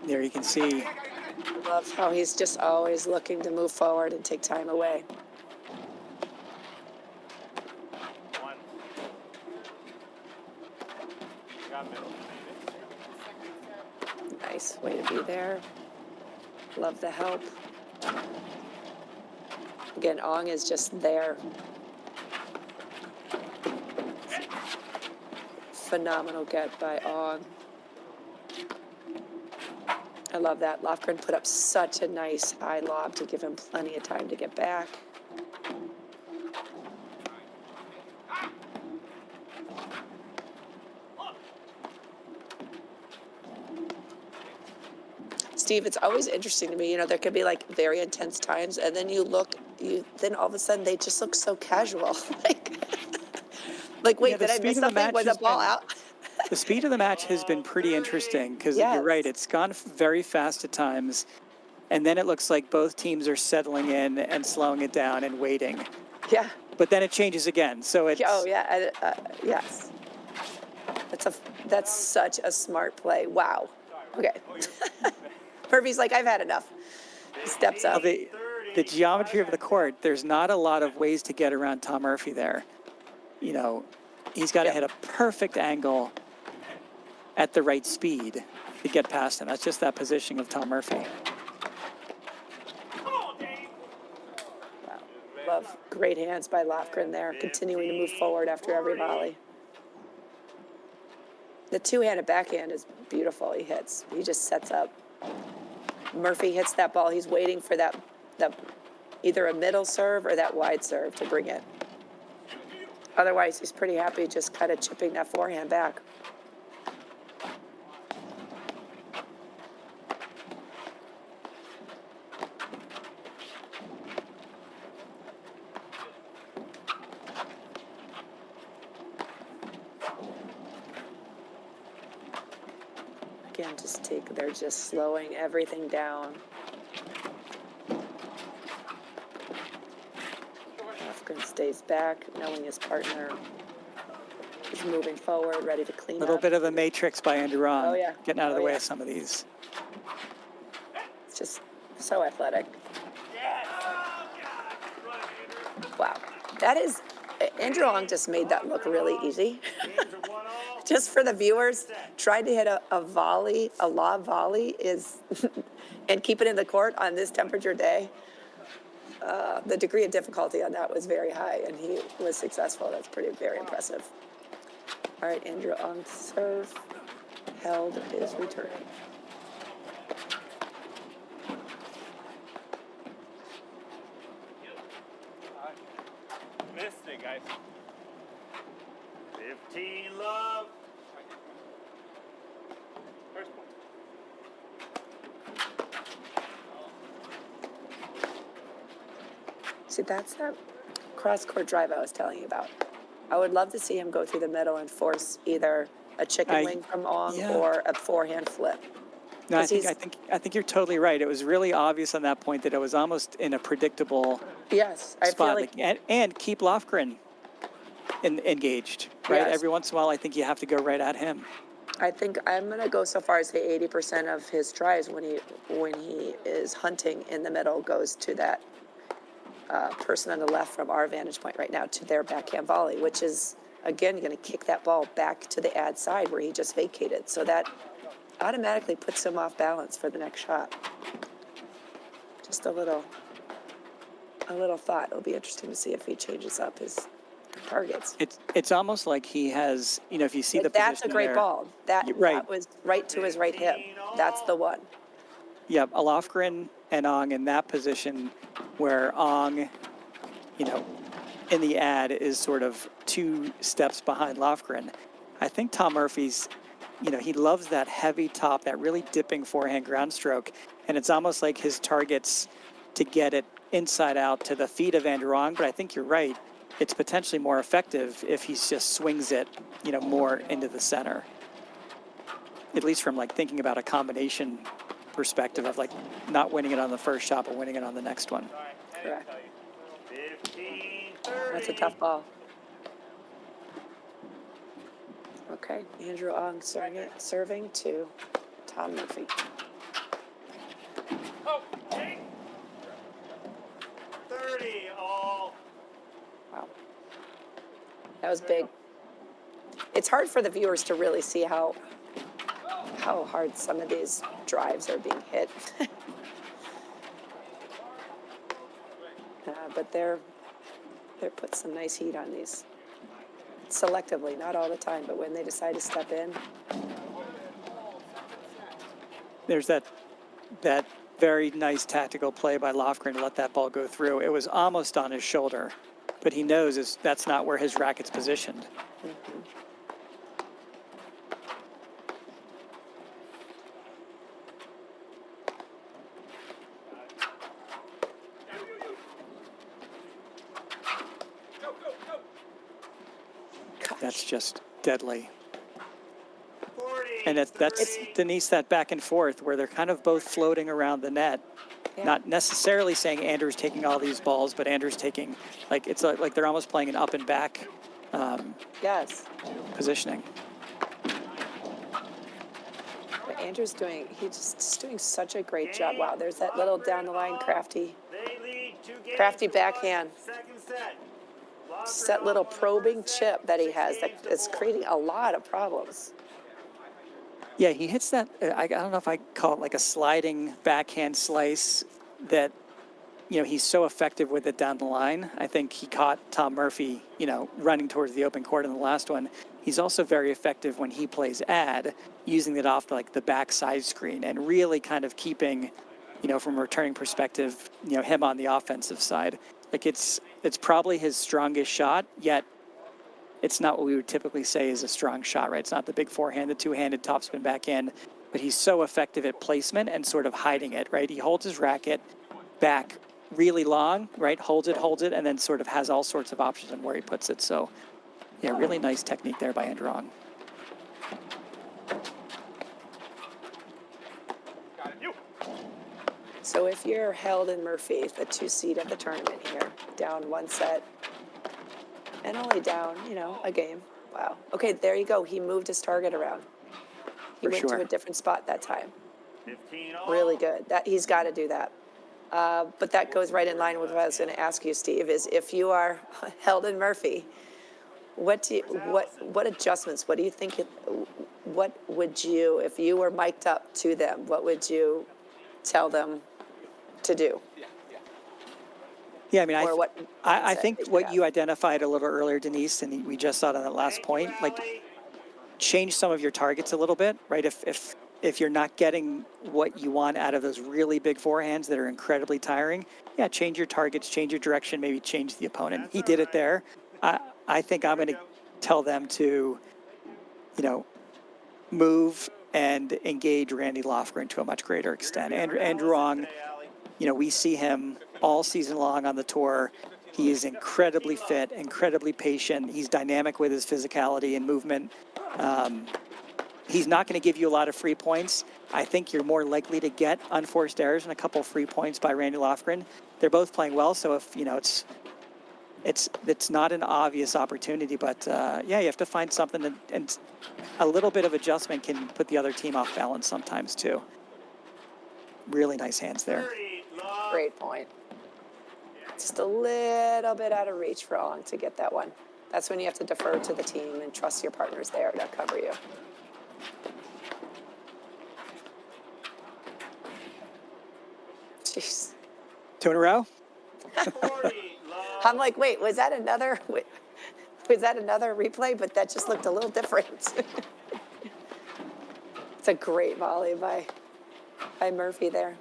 There you can see. I love how he's just always looking to move forward and take time away. Nice way to be there. Love the help. Again, Ong is just there. Phenomenal get by Ong. I love that. Lofgren put up such a nice high lob to give him plenty of time to get back. Steve, it's always interesting to me, there could be like very intense times and then then all of a sudden they just look so casual. Like wait, did I miss something? Was a ball out? The speed of the match has been pretty interesting because you're right. It's gone very fast at times, and then it looks like both teams are settling in and slowing it down and waiting. Yeah. But then it changes again. So it's. Oh yeah. Yes. That's such a smart play. Wow. Okay. Murphy's like, I've had enough. He steps up. The geometry of the court. There's not a lot of ways to get around Tom Murphy there. He's got to hit a perfect angle at the right speed to get past him. That's just that positioning of Tom Murphy. Wow. Love great hands by Lofgren there, continuing to move forward after every volley. The two-handed backhand is beautiful. He just sets up. Murphy hits that ball. He's waiting for that either a middle serve or that wide serve to bring it. Otherwise, he's pretty happy just kind of chipping that forehand back. Again, they're just slowing everything down. Lofgren stays back, knowing his partner is moving forward, ready to clean up. A little bit of a matrix by Andrew Ong. Oh, yeah. Getting out of the way of some of these. It's just so athletic. Wow. That is, Andrew Ong just made that look really easy. Just for the viewers, trying to hit a volley, a lob volley and keep it in the court on this temperature day. The degree of difficulty on that was very high, and he was successful. That's very impressive. All right, Andrew Ong's serve held is returning. Missed it, guys. 15 love. First point. See, that's that cross-court drive I was telling you about. I would love to see him go through the middle and force either a chicken wing from Ong yeah. or a forehand flip. No, I 'Cause he's- think you're totally right. It was really obvious on that point that it was almost in a predictable Yes, I spot. feel like And keep Lofgren engaged, right? Yes. Every once in a while, I think you have to go right at him. I think I'm gonna go so far as say 80% of his tries when he is hunting in the middle goes to that person on the left from our vantage point right now to their backhand volley, which is again going to kick that ball back to the ad side where he just vacated. So that automatically puts him off balance for the next shot. Just a little thought. It'll be interesting to see if he changes up his targets. It's almost like he has, if you see the That's a position great there, ball. That was right to his right hip. That's the one. Yeah, Lofgren and Ong in that position where Ong, in the ad is sort of 2 steps behind Lofgren. I think Tom Murphy's, he loves that heavy top, that really dipping forehand ground stroke. And it's almost like his target's to get it inside out to the feet of Andrew Ong. But I think you're right. It's potentially more effective if he just swings it, more into the center. At least from thinking about a combination perspective of not winning it on the first shot, but winning it on the next one. Correct. 15-30. That's a tough ball. Okay, Andrew Ong serving to Tom Murphy. 30 all. Wow. That was big. It's hard for the viewers to really see how hard some of these drives are being hit. But they're put some nice heat on these. Selectively, not all the time, but when they decide to step in. There's that very nice tactical play by Lofgren to let that ball go through. It was almost on his shoulder, but he knows that's not where his racket's positioned. Mm-hmm. That's just deadly. 40, And that's 30. Denise, that back and forth where they're kind of both floating around the net. Yeah. Not necessarily saying Andrew's taking all these balls, but Andrew's taking, it's like they're almost playing an up and back Yes. positioning. But Andrew's he's just doing such a great job. Wow, there's that little down the line crafty They lead 2 games Crafty to backhand. 1. Second set. Just that little probing chip that he has that is creating a lot of problems. Yeah, he hits that, I don't know if I call it a sliding backhand slice that, he's so effective with it down the line. I think he caught Tom Murphy, running towards the open court in the last one. He's also very effective when he plays ad, using it off the back side screen and really kind of keeping, from a returning perspective, him on the offensive side. It's probably his strongest shot, yet it's not what we would typically say is a strong shot, right? It's not the big forehand, the two-handed topspin backhand, but he's so effective at placement and sort of hiding it, right? He holds his racket back really long, right? Holds it, and then sort of has all sorts of options on where he puts it. So, yeah, really nice technique there by Andrew Ong. So if you're held in Murphy, the 2 seed of the tournament here, down 1 set, and only down, a game. Wow. Okay, there you go. He moved his target around. He For went sure. to a different spot that time. 15 all. Really good. He's got to do that. But that goes right in line with what I was going to ask you, Steve, is if you are held in Murphy, what adjustments, what do you think, what would you, if you were mic'd up to them, what would you tell them to do? Yeah, I mean, Or what I mindset think that you what have? you identified a little earlier, Denise, and we just saw it on that last point, change some of your targets a little bit, right? If you're not getting what you want out of those really big forehands that are incredibly tiring, yeah, change your targets, change your direction, maybe change the opponent. He did it there. I think I'm going to tell them to, move and engage Randy Lofgren to a much greater extent. Andrew Ong, we see him all season long on the tour. He is incredibly fit, incredibly patient. He's dynamic with his physicality and movement. He's not going to give you a lot of free points. I think you're more likely to get unforced errors and a couple free points by Randy Lofgren. They're both playing well, so if it's not an obvious opportunity, but yeah, you have to find something, and a little bit of adjustment can put the other team off balance sometimes too. Really nice hands there. 30, love. Great point. Just a little bit out of reach for Ong to get that one. That's when you have to defer to the team and trust your partners there to cover you. Jeez. 2 in a row? 40, love. I'm like, wait, was that another replay? But that just looked a little different. It's a great volley by Murphy there.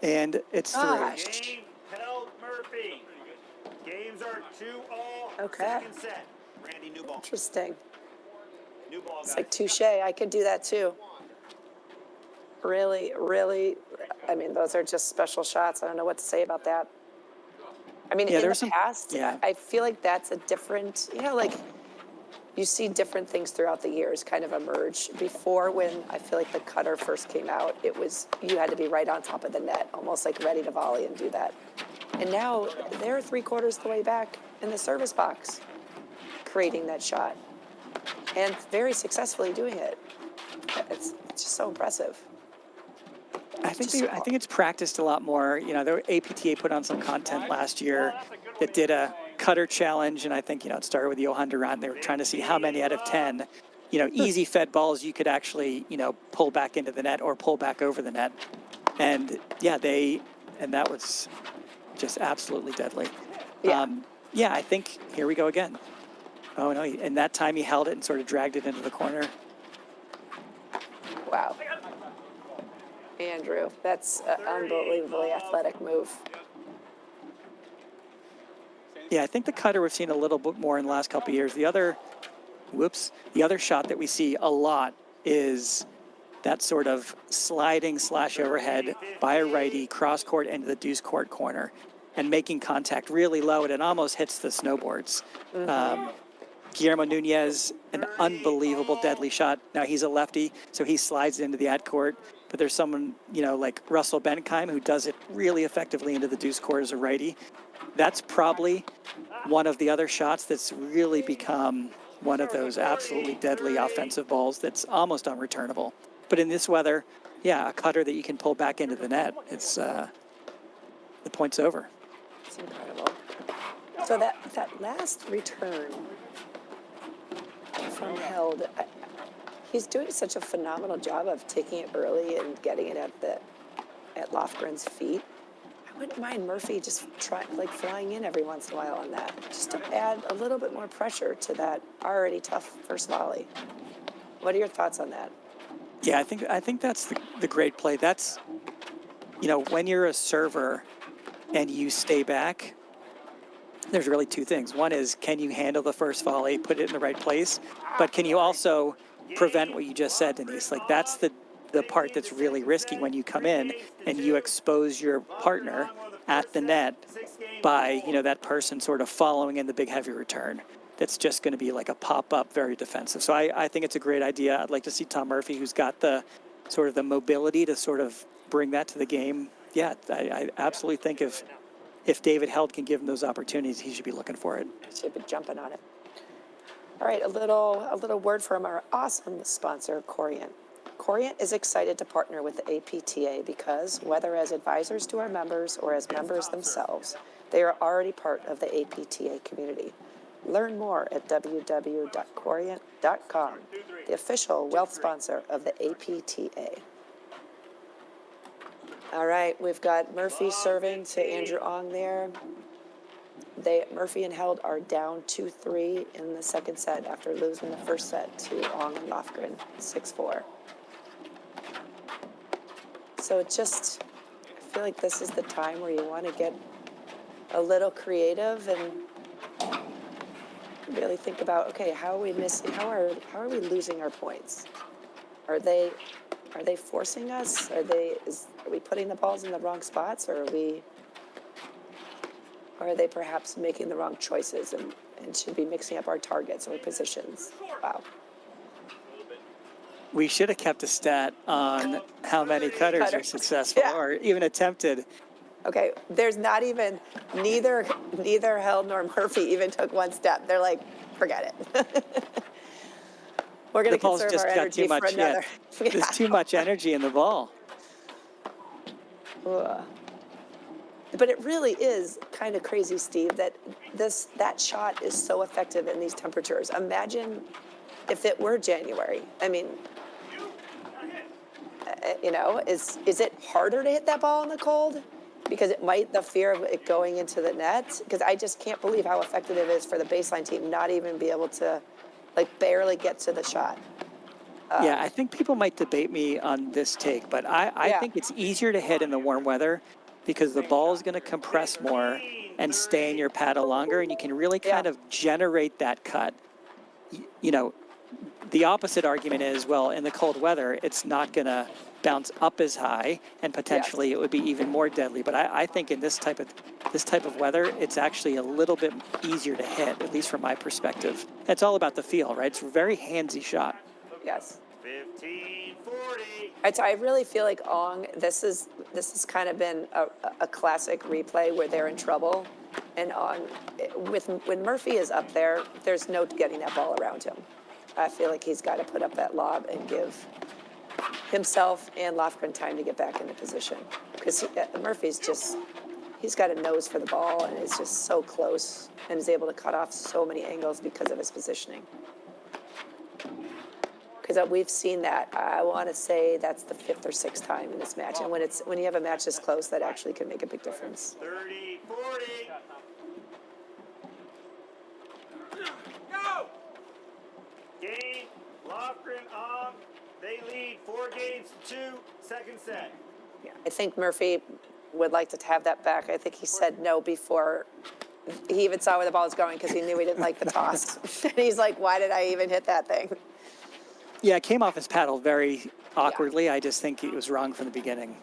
And it's 3. Gosh. Game held Murphy. Games are 2-all. Okay. Second set. Randy, new ball. Interesting. New ball, guys. It's like touche. I could do that too. Really, really, I mean, those are just special shots. I don't know what to say about that. I mean, Yeah, in there's the some- past, yeah. I feel like that's a different, like you see different things throughout the years kind of emerge. Before, when I feel like the cutter first came out, it was, you had to be right on top of the net, almost like ready to volley and do that. And now they're 3/4 the way back in the service box, creating that shot and very successfully doing it. It's just so impressive. I think it's practiced a lot more. The APTA put on some content last year that did a cutter challenge, and I think it started with Johan Duran. They were trying to see how many out of 10, easy fed balls you could actually pull back into the net or pull back over the net. And yeah, that was just absolutely deadly. Yeah. Yeah, I think here we go again. Oh no! And that time he held it and sort of dragged it into the corner. Wow. Andrew, that's an unbelievably athletic move. Yeah, I think the cutter we've seen a little bit more in the last couple of years. The other shot that we see a lot is that sort of sliding slash overhead by a righty cross court into the deuce court corner and making contact really low, and it almost hits the snowboards. Guillermo Nunez, an unbelievable deadly shot. Now he's a lefty, so he slides into the ad court. But there's someone, like Russell Bentheim, who does it really effectively into the deuce court as a righty. That's probably one of the other shots that's really become one of those absolutely deadly offensive balls that's almost unreturnable. But in this weather, yeah, a cutter that you can pull back into the net, it's the point's over. It's incredible. So that last return from Held, he's doing such a phenomenal job of taking it early and getting it at Lofgren's feet. I wouldn't mind Murphy just flying in every once in a while on that, just to add a little bit more pressure to that already tough first volley. What are your thoughts on that? Yeah, I think that's the great play. That's, when you're a server and you stay back, there's really two things. One is, can you handle the first volley, put it in the right place? But can you also prevent what you just said, Denise? Like, that's the part that's really risky when you come in and you expose your partner at the net by, that person sort of following in the big heavy return. That's just going to be like a pop-up, very defensive. So I think it's a great idea. I'd like to see Tom Murphy, who's got the sort of the mobility to sort of bring that to the game. Yeah, I absolutely think if David Held can give him those opportunities, he should be looking for it. Should be jumping on it. All right, a little word from our awesome sponsor, Corient. Corient is excited to partner with the APTA because, whether as advisors to our members or as members themselves, they are already part of the APTA community. Learn more at www.corient.com, the official wealth sponsor of the APTA. All right, we've got Murphy serving to Andrew Ong there. Murphy and Held are down 2-3 in the second set after losing the first set to Ong and Lofgren, 6-4. So I feel like this is the time where you want to get a little creative and really think about, okay, how are we losing our points? Are they are they forcing us? Are we putting the balls in the wrong spots, or are they perhaps making the wrong choices and should be mixing up our targets or positions? Wow. We should have kept a stat on how many cutters are successful Yeah. or even attempted. Okay, there's not even, neither Held nor Murphy even took one step. They're like, forget it. We're going The to ball's conserve just our got energy too much. for another. Yeah, there's too much energy in the ball. Ugh. But it really is kind of crazy, Steve, that that shot is so effective in these temperatures. Imagine if it were January. I mean, you know, is it harder to hit that ball in the cold? Because the fear of it going into the net? Because I just can't believe how effective it is for the baseline team not even be able to, like, barely get to the shot. Yeah, I think people might debate me on this take, but I Yeah. think it's easier to hit in the warm weather because the ball is going to compress more and stay in your paddle longer, and you can really kind of generate that cut. You know, the opposite argument is, well, in the cold weather, it's not going to bounce up as high, and potentially it would be even more deadly. But I think in this type of weather, it's actually a little bit easier to hit, at least from my perspective. It's all about the feel, right? It's a very handsy shot. Yes. 15-40. So I really feel like Ong, this has kind of been a classic replay where they're in trouble. And Ong, when Murphy is up there, there's no getting that ball around him. I feel like he's got to put up that lob and give himself and Lofgren time to get back into position. Because Murphy's just, he's got a nose for the ball and is just so close and is able to cut off so many angles because of his positioning. Because we've seen that. I want to say that's the 5th or 6th time in this match. And when you have a match this close, that actually can make a big difference. 30-40. Go! Game, Lofgren on. They lead 4-2, second set. Yeah. I think Murphy would like to have that back. I think he said no before he even saw where the ball was going because he knew he didn't like the toss. And he's like, why did I even hit that thing? Yeah, it came off his paddle very awkwardly. I just think it was wrong from the beginning.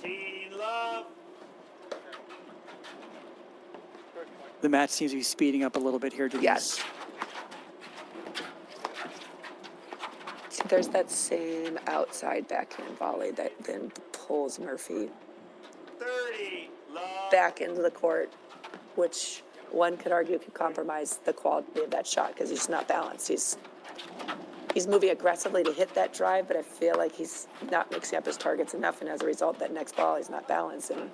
15 love. The match seems to be speeding up a little bit here, Denise. Yes. There's that same outside backhand volley that then pulls Murphy 30 love. back into the court, which one could argue could compromise the quality of that shot because he's not balanced. He's moving aggressively to hit that drive, but I feel like he's not mixing up his targets enough, and as a result, that next ball he's not balanced, and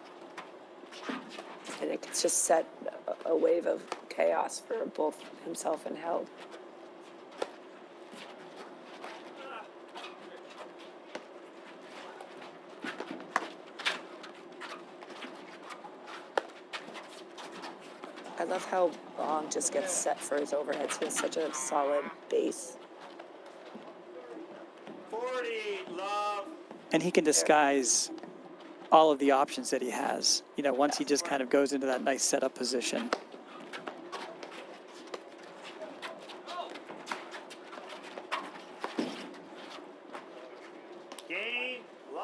it could just set a wave of chaos for both himself and Held. I love how Long just gets set for his overheads. He has such a solid base. 40 love. And he can disguise all of the options that he has, you know, once he just kind of goes into that nice setup position. Game,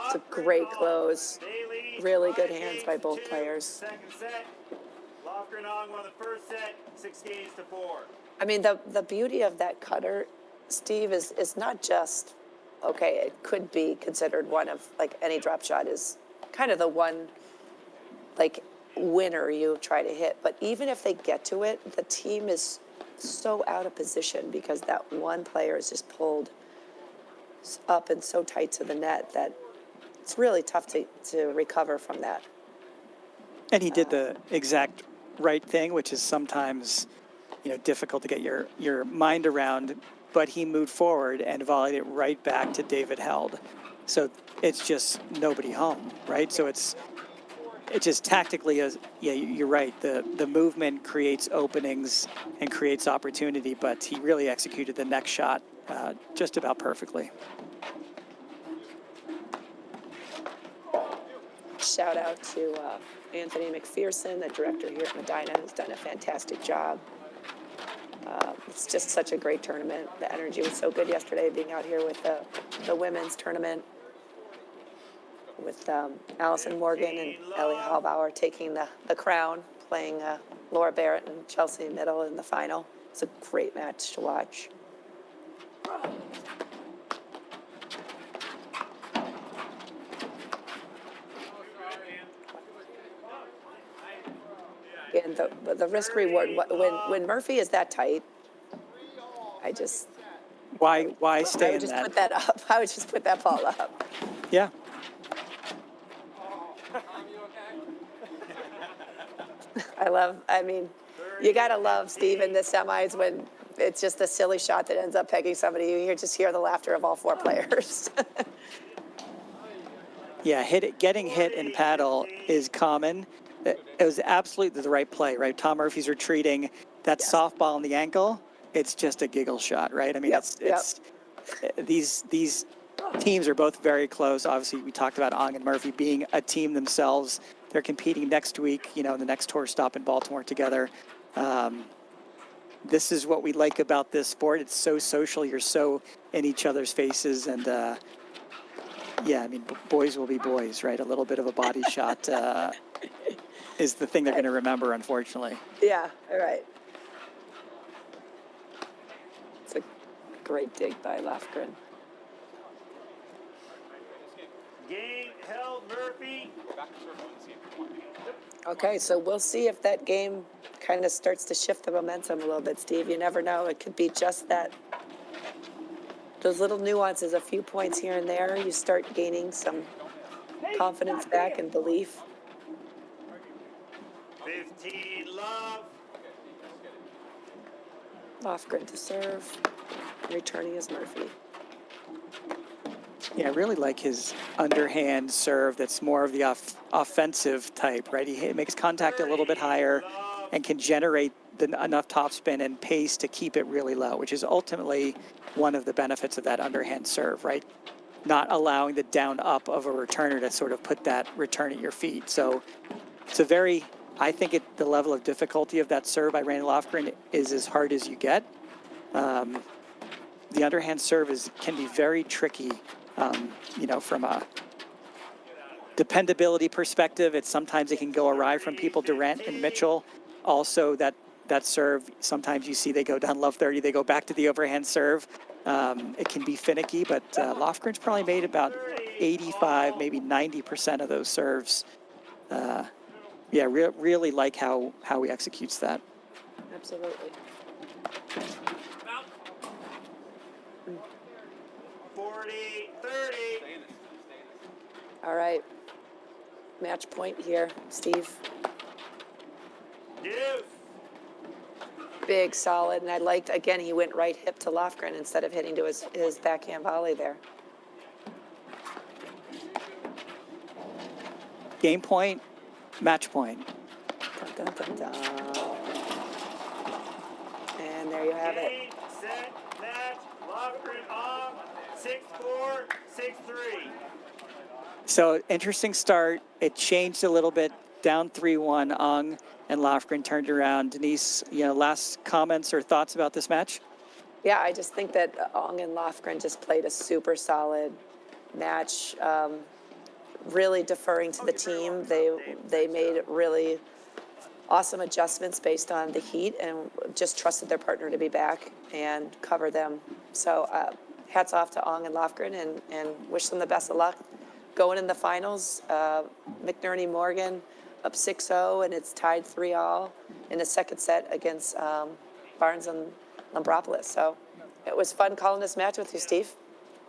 It's a great close. Really good hands by both players. Second set. Lofgren on won the first set, 6-4. I mean, the beauty of that cutter, Steve, is not just, okay, it could be considered one of, like, any drop shot is kind of the one, like, winner you try to hit. But even if they get to it, the team is so out of position because that one player is just pulled up and so tight to the net that it's really tough to recover from that. And he did the exact right thing, which is sometimes, you know, difficult to get your mind around, but he moved forward and volleyed it right back to David Held. So it's just nobody home, right? So it's just tactically, yeah, you're right. The movement creates openings and creates opportunity, but he really executed the next shot just about perfectly. Shout out to Anthony McPherson, the director here at Medinah, who's done a fantastic job. It's just such a great tournament. The energy was so good yesterday, being out here with the women's tournament with Allison Morgan and Ellie Hallbauer taking the crown, playing Laura Barrett and Chelsea Middle in the final. It's a great match to watch. And the risk reward, when Murphy is that tight, I just Why I stay would in just that? put that up. I would just put that ball up. Yeah. I mean, you gotta love, Steve, in the semis when it's just a silly shot that ends up pegging somebody. You just hear the laughter of all four players. Yeah, getting hit in paddle is common. It was absolutely the right play, right? Tom Murphy's retreating. That Yes. softball in the ankle, it's just a giggle shot, right? I mean, Yep, it's these teams are both very close. Obviously, we talked about Ong and Murphy being a team themselves. They're competing next week, in the next tour stop in Baltimore together. This is what we like about this sport. It's so social. You're so in each other's faces, and yeah, I mean, boys will be boys, right? A little bit of a body shot is the thing they're going to remember, unfortunately. Yeah, all right. It's a great dig by Lofgren. Game held, Murphy. Okay, so we'll see if that game kind of starts to shift the momentum a little bit, Steve. You never know. It could be just that. Those little nuances, a few points here and there, you start gaining some confidence back and belief. 15 love. Lofgren to serve. Returning is Murphy. Yeah, I really like his underhand serve that's more of the offensive type, right? He makes contact a little bit higher and can generate enough topspin and pace to keep it really low, which is ultimately one of the benefits of that underhand serve, right? Not allowing the down up of a returner to sort of put that return at your feet. So it's I think the level of difficulty of that serve by Randy Lofgren is as hard as you get. The underhand serve can be very tricky, from a dependability perspective. Sometimes it can go awry from people. Durant and Mitchell, also that serve, sometimes you see they go down love 30, they go back to the overhand serve. It can be finicky, but Lofgren's probably made about 85, maybe 90% of those serves. Yeah, really like how he executes that. Absolutely. 40-30. All right. Match point here, Steve. Deuce. Big, solid, and I liked, again, he went right hip to Lofgren instead of hitting to his backhand volley there. Game point, match point. Dun, dun, dun, dun. And there you have it. Game, set, match. Lofgren on. 6-4, 6-3. So interesting start. It changed a little bit. Down 3-1. Ong and Lofgren turned around. Denise, last comments or thoughts about this match? Yeah, I just think that Ong and Lofgren just played a super solid match. Really deferring to the team. They made really awesome adjustments based on the heat and just trusted their partner to be back and cover them. So hats off to Ong and Lofgren and wish them the best of luck going in the finals. McNerney Morgan up 6-0, and it's tied 3-all in the second set against Barnes and Lambropoulos. So it was fun calling this match with you, Steve.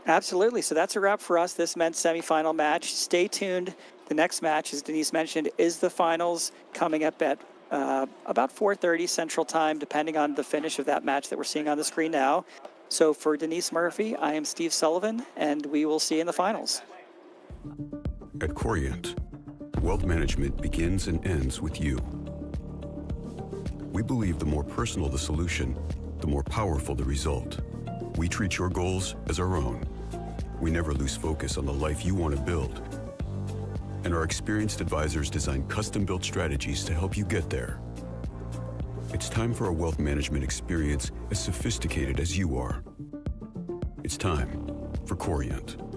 Absolutely. So that's a wrap for us, this men's semifinal match. Stay tuned. The next match, as Denise mentioned, is the finals coming up at about 4:30 Central Time, depending on the finish of that match that we're seeing on the screen now. So for Denise Murphy, I am Steve Sullivan, and we will see you in the finals. At Corient, wealth management begins and ends with you. We believe the more personal the solution, the more powerful the result. We treat your goals as our own. We never lose focus on the life you want to build. And our experienced advisors design custom-built strategies to help you get there. It's time for a wealth management experience as sophisticated as you are. It's time for Corient.